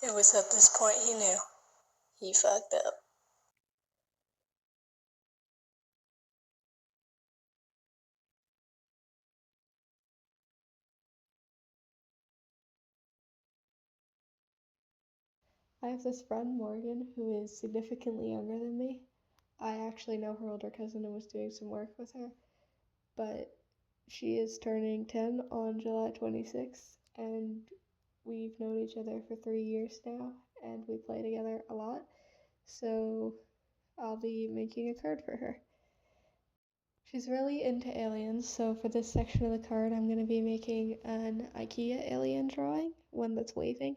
It was at this point he knew. He fucked up. I have this friend, Morgan, who is significantly younger than me. I actually know her older cousin and was doing some work with her, but she is turning 10 on July 26th, and we've known each other for 3 years now, and we play together a lot. So I'll be making a card for her. She's really into aliens, so for this section of the card, I'm going to be making an IKEA alien drawing, one that's waving,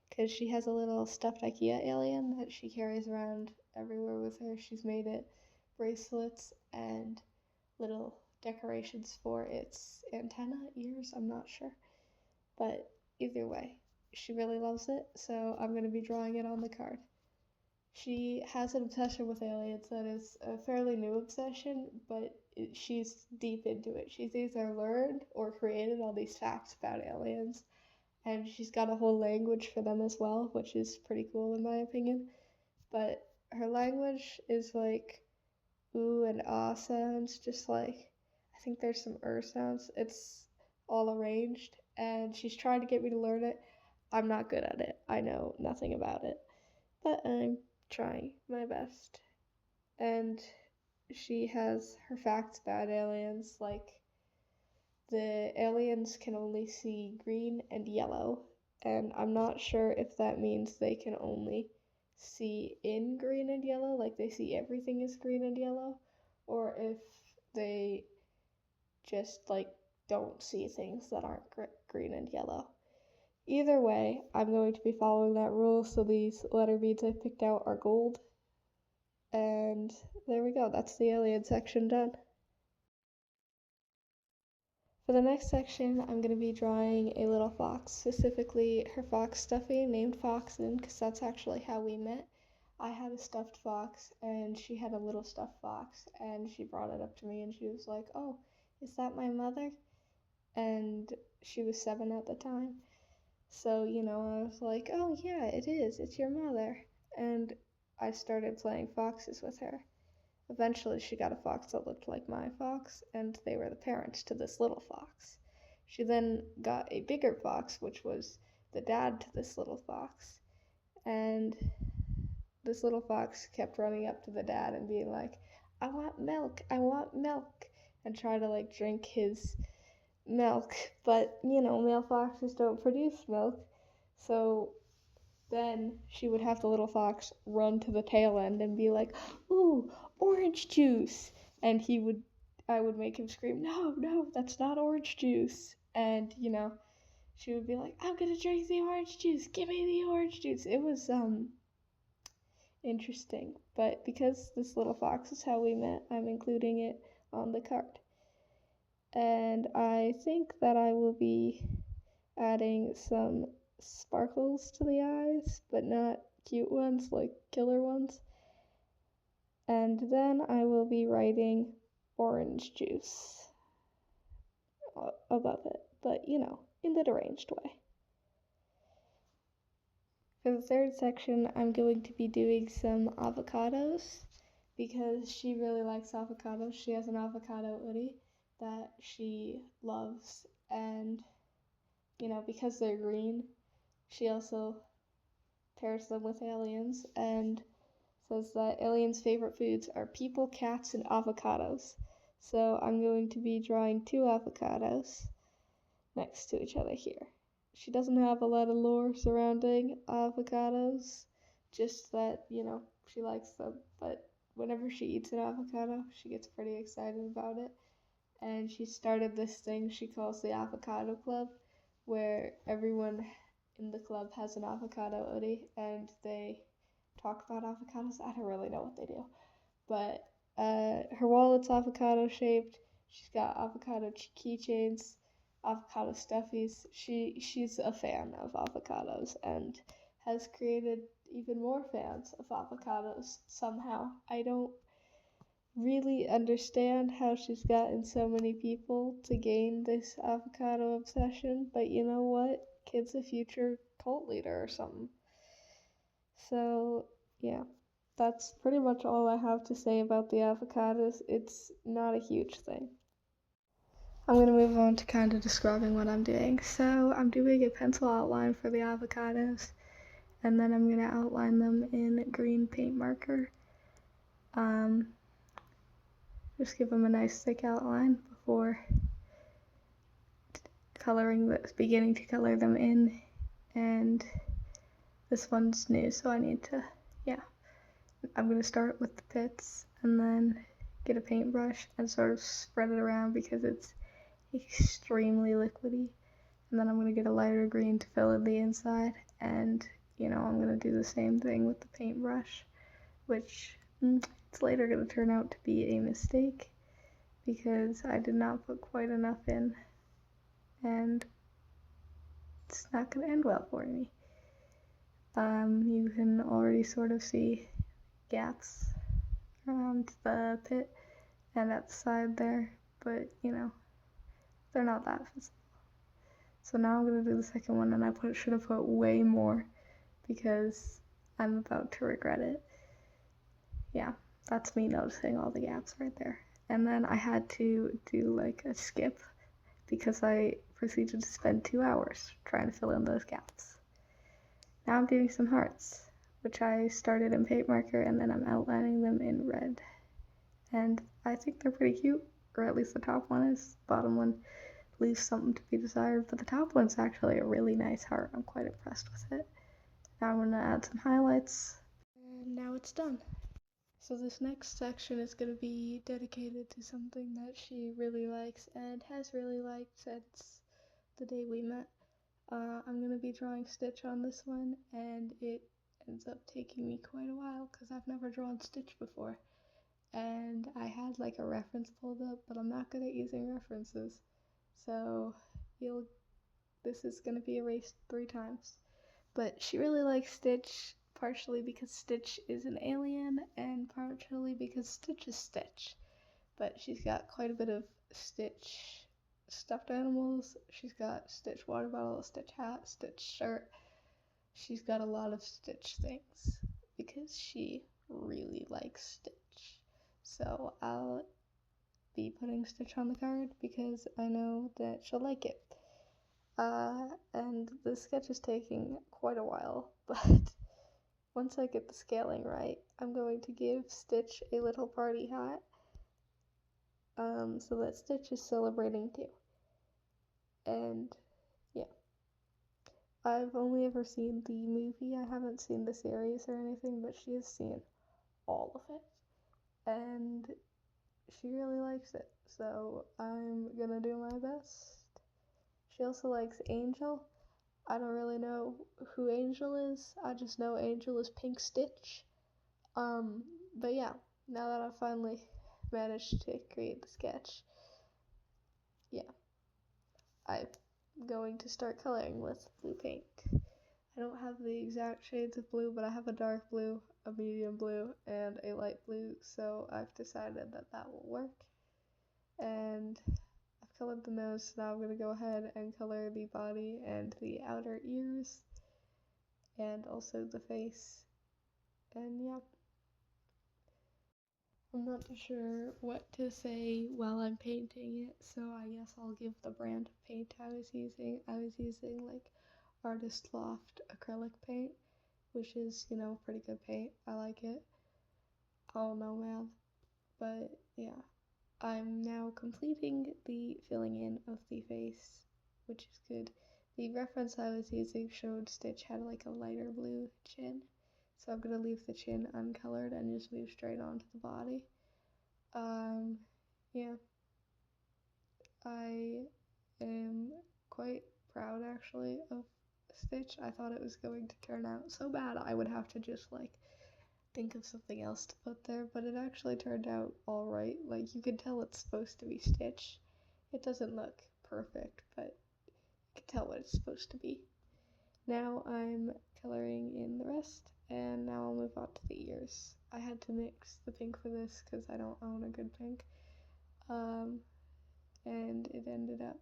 because she has a little stuffed IKEA alien that she carries around everywhere with her. She's made it bracelets and little decorations for its antenna, ears, I'm not sure. But either way, she really loves it, so I'm going to be drawing it on the card. She has an obsession with aliens that is a fairly new obsession, but she's deep into it. She's either learned or created all these facts about aliens, and she's got a whole language for them as well, which is pretty cool in my opinion. But her language is like ooh and ah sounds, just like I think there's some sounds. It's all arranged, and she's trying to get me to learn it. I'm not good at it. I know nothing about it, but I'm trying my best. And she has her facts about aliens, like the aliens can only see green and yellow, and I'm not sure if that means they can only see in green and yellow, like they see everything as green and yellow, or if they just like don't see things that aren't green and yellow. Either way, I'm going to be following that rule, so these letter beads I picked out are gold. And there we go, that's the alien section done. For the next section, I'm going to be drawing a little fox, specifically her fox stuffy named Foxin, because that's actually how we met. I had a stuffed fox, and she had a little stuffed fox, and she brought it up to me, and she was like, "Oh, is that my mother?" And she was 7 at the time. So, I was like, "Oh, yeah, it is. It's your mother." And I started playing foxes with her. Eventually, she got a fox that looked like my fox, and they were the parents to this little fox. She then got a bigger fox, which was the dad to this little fox. And this little fox kept running up to the dad and being like, "I want milk, I want milk," and try to like drink his milk. But, male foxes don't produce milk. So then she would have the little fox run to the tail end and be like, "Ooh, orange juice!" And I would make him scream, "No, no, that's not orange juice." And, she would be like, "I'm gonna drink the orange juice. Give me the orange juice." It was, interesting. But because this little fox is how we met, I'm including it on the card. And I think that I will be adding some sparkles to the eyes, but not cute ones, like killer ones. And then I will be writing orange juice above it, but in the deranged way. For the third section, I'm going to be doing some avocados because she really likes avocados. She has an avocado hoodie that she loves, and because they're green, she also pairs them with aliens and says that aliens' favorite foods are people, cats, and avocados. So I'm going to be drawing 2 avocados next to each other here. She doesn't have a lot of lore surrounding avocados, just that, she likes them. But whenever she eats an avocado, she gets pretty excited about it. And she started this thing she calls the Avocado Club, where everyone in the club has an avocado hoodie and they talk about avocados. I don't really know what they do, but her wallet's avocado shaped. She's got avocado keychains, avocado stuffies. She's a fan of avocados and has created even more fans of avocados somehow. I don't really understand how she's gotten so many people to gain this avocado obsession, but you know what? Kid's a future cult leader or something. So, yeah, that's pretty much all I have to say about the avocados. It's not a huge thing. I'm going to move on to kind of describing what I'm doing. So, I'm doing a pencil outline for the avocados, and then I'm going to outline them in green paint marker. Just give them a nice thick outline before beginning to color them in. And this one's new, so I need to, I'm going to start with the pits and then get a paintbrush and sort of spread it around because it's extremely liquidy. And then I'm going to get a lighter green to fill in the inside, and I'm going to do the same thing with the paintbrush, which it's later going to turn out to be a mistake because I did not put quite enough in, and it's not going to end well for me. You can already sort of see gaps around the pit and at the side there, but they're not that visible. So now I'm going to do the second one, and I should have put way more because I'm about to regret it. Yeah, that's me noticing all the gaps right there. And then I had to do like a skip because I proceeded to spend 2 hours trying to fill in those gaps. Now I'm doing some hearts, which I started in paint marker, and then I'm outlining them in red. And I think they're pretty cute, or at least the top one is. The bottom one leaves something to be desired, but the top one's actually a really nice heart. I'm quite impressed with it. Now I'm gonna add some highlights, and now it's done. So this next section is gonna be dedicated to something that she really likes and has really liked since the day we met. I'm gonna be drawing Stitch on this one, and it ends up taking me quite a while because I've never drawn Stitch before. And I had like a reference pulled up, but I'm not good at using references. So this is gonna be erased 3 times. But she really likes Stitch, partially because Stitch is an alien, and partially because Stitch is Stitch. But she's got quite a bit of Stitch stuffed animals. She's got Stitch water bottle, Stitch hat, Stitch shirt. She's got a lot of Stitch things because she really likes Stitch. So I'll be putting Stitch on the card because I know that she'll like it. And the sketch is taking quite a while, but once I get the scaling right, I'm going to give Stitch a little party hat, so that Stitch is celebrating too. And yeah, I've only ever seen the movie. I haven't seen the series or anything, but she has seen all of it, and she really likes it, so I'm gonna do my best. She also likes Angel. I don't really know who Angel is. I just know Angel is Pink Stitch. But yeah, now that I've finally managed to create the sketch, yeah, I'm going to start coloring with blue paint. I don't have the exact shades of blue, but I have a dark blue, a medium blue, and a light blue, so I've decided that that will work. And I've colored the nose, so now I'm going to go ahead and color the body and the outer ears, and also the face. And yeah, I'm not too sure what to say while I'm painting it, so I guess I'll give the brand of paint I was using. I was using like Artist Loft acrylic paint, which is, pretty good paint. I like it. I don't know, man. But yeah, I'm now completing the filling in of the face, which is good. The reference I was using showed Stitch had like a lighter blue chin, so I'm gonna leave the chin uncolored and just move straight on to the body. Yeah, I am quite proud actually of Stitch. I thought it was going to turn out so bad I would have to just like think of something else to put there, but it actually turned out alright. Like, you can tell it's supposed to be Stitch. It doesn't look perfect, but you can tell what it's supposed to be. Now I'm coloring in the rest, and now I'll move on to the ears. I had to mix the pink for this because I don't own a good pink. And it ended up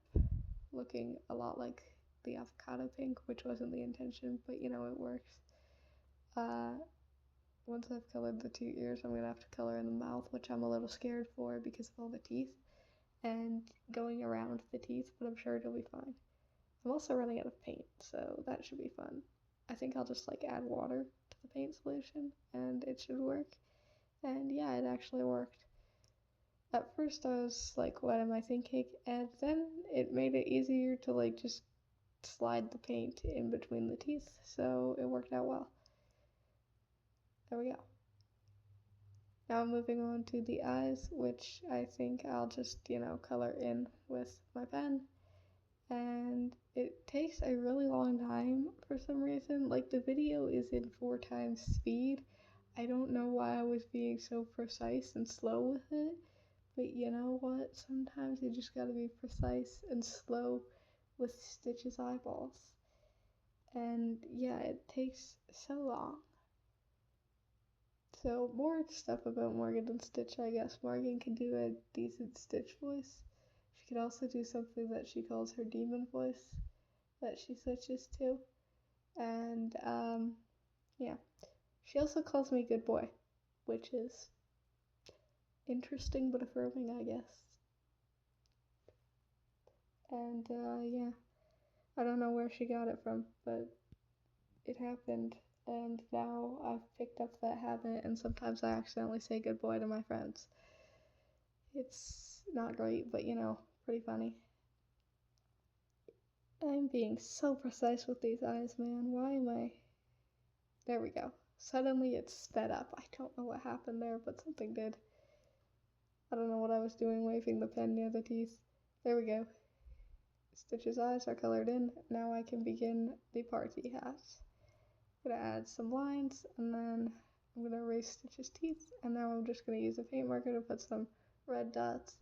looking a lot like the avocado pink, which wasn't the intention, but it works. Uh, once I've colored the 2 ears, I'm gonna have to color in the mouth, which I'm a little scared for because of all the teeth and going around the teeth, but I'm sure it'll be fine. I'm also running out of paint, so that should be fun. I think I'll just like add water to the paint solution and it should work. And yeah, it actually worked. At first I was like, what am I thinking? And then it made it easier to like just slide the paint in between the teeth, so it worked out well. There we go. Now moving on to the eyes, which I think I'll just, color in with my pen. And it takes a really long time for some reason. Like, the video is in 4 times speed. I don't know why I was being so precise and slow with it, but you know what? Sometimes you just gotta be precise and slow with Stitch's eyeballs. And yeah, it takes so long. So, more stuff about Morgan and Stitch, I guess. Morgan can do a decent Stitch voice. She could also do something that she calls her demon voice that she switches to. And, yeah. She also calls me good boy, which is interesting but affirming, I guess. And, yeah. I don't know where she got it from, but it happened. And now I've picked up that habit, and sometimes I accidentally say good boy to my friends. It's not great, but pretty funny. I'm being so precise with these eyes, man. Why am I? There we go. Suddenly it's sped up. I don't know what happened there, but something did. I don't know what I was doing, waving the pen near the teeth. There we go. Stitch's eyes are colored in. Now I can begin the party hat. I'm gonna add some lines, and then I'm gonna erase Stitch's teeth, and now I'm just gonna use a paint marker to put some red dots.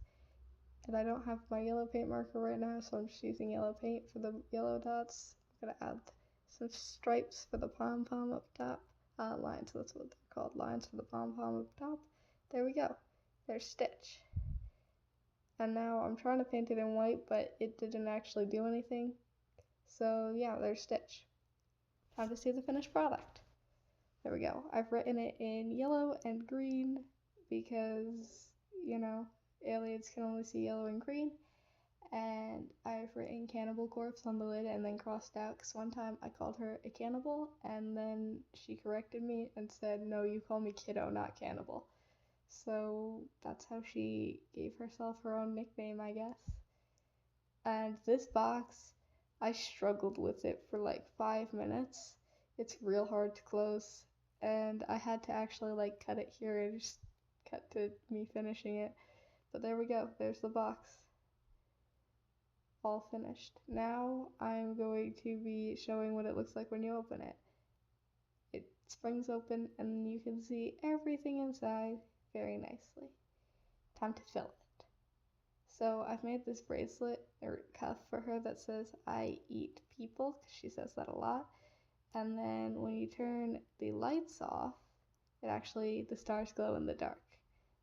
And I don't have my yellow paint marker right now, so I'm just using yellow paint for the yellow dots. I'm gonna add some stripes for the pom-pom up top. Lines, that's what they're called, lines for the pom-pom up top. There we go. There's Stitch. And now I'm trying to paint it in white, but it didn't actually do anything. So yeah, there's Stitch. Time to see the finished product. There we go. I've written it in yellow and green because, aliens can only see yellow and green. And I've written Cannibal Corpse on the lid and then crossed out because one time I called her a cannibal and then she corrected me and said, no, you call me kiddo, not cannibal. So that's how she gave herself her own nickname, I guess. And this box, I struggled with it for like 5 minutes. It's real hard to close, and I had to actually cut it here and just cut to me finishing it. But there we go, there's the box. All finished. Now I'm going to be showing what it looks like when you open it. It springs open and you can see everything inside very nicely. Time to fill it. So I've made this bracelet or cuff for her that says I eat people, because she says that a lot. And then when you turn the lights off, the stars glow in the dark,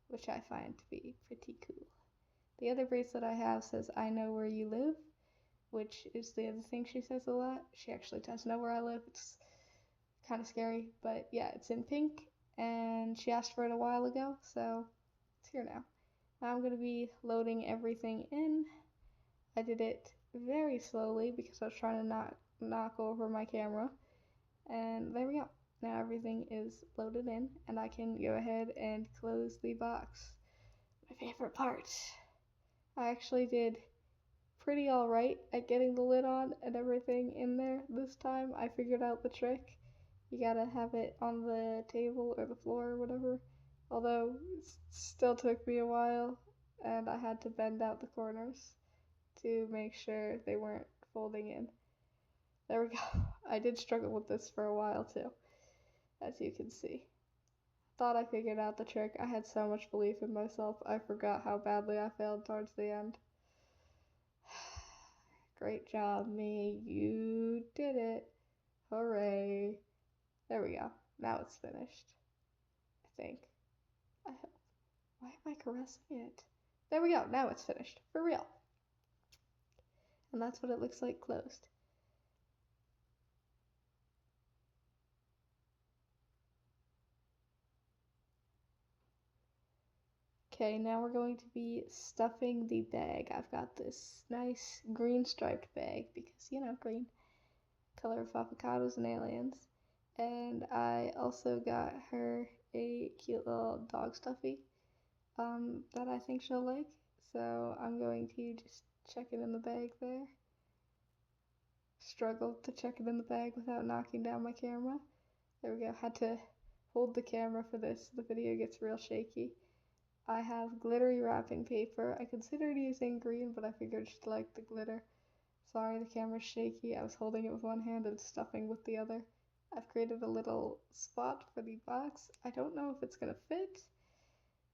which I find to be pretty cool. The other bracelet I have says I know where you live, which is the other thing she says a lot. She actually does know where I live. It's kind of scary, but yeah, it's in pink, and she asked for it a while ago, so it's here now. Now I'm going to be loading everything in. I did it very slowly because I was trying to not knock over my camera. And there we go. Now everything is loaded in, and I can go ahead and close the box. My favorite part. I actually did pretty alright at getting the lid on and everything in there this time. I figured out the trick. You gotta have it on the table or the floor or whatever. Although it still took me a while, and I had to bend out the corners to make sure they weren't folding in. There we go. I did struggle with this for a while too, as you can see. Thought I figured out the trick. I had so much belief in myself, I forgot how badly I failed towards the end. Great job, me. You did it. Hooray. There we go. Now it's finished. I think. I hope. Why am I caressing it? There we go. Now it's finished. For real. And that's what it looks like closed. Okay, now we're going to be stuffing the bag. I've got this nice green striped bag because, you know, green, color of avocados and aliens. And I also got her a cute little dog stuffy that I think she'll like. So I'm going to just check it in the bag there. Struggled to check it in the bag without knocking down my camera. There we go. Had to hold the camera for this. The video gets real shaky. I have glittery wrapping paper. I considered using green, but I figured she'd like the glitter. Sorry, the camera's shaky. I was holding it with one hand and stuffing with the other. I've created a little spot for the box. I don't know if it's gonna fit,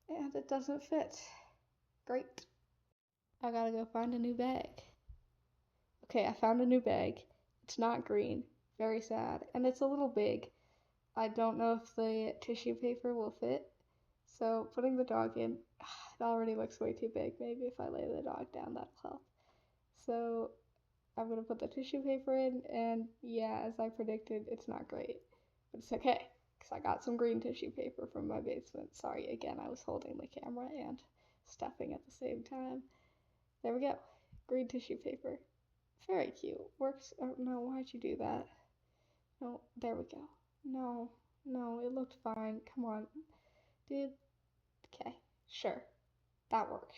and it doesn't fit. Great. I gotta go find a new bag. Okay, I found a new bag. It's not green. Very sad. And it's a little big. I don't know if the tissue paper will fit. So putting the dog in, it already looks way too big. Maybe if I lay the dog down, that'll help. So I'm gonna put the tissue paper in, and yeah, as I predicted, it's not great. But it's okay, because I got some green tissue paper from my basement. Sorry, again, I was holding the camera and stuffing at the same time. There we go. Green tissue paper. Very cute. Works. Oh no, why'd you do that? No, there we go. No, it looked fine. Come on. Dude. Okay, sure. That works.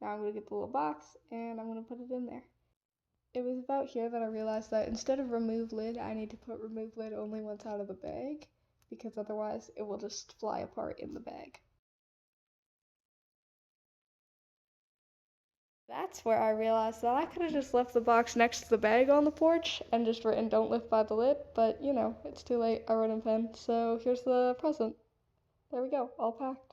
Now I'm gonna get the little box and I'm gonna put it in there. It was about here that I realized that instead of remove lid, I need to put remove lid only once out of the bag, because otherwise it will just fly apart in the bag. That's where I realized that I could have just left the box next to the bag on the porch and just written "don't lift by the lid," but you know, it's too late, I wrote in pen, so here's the present. There we go, all packed.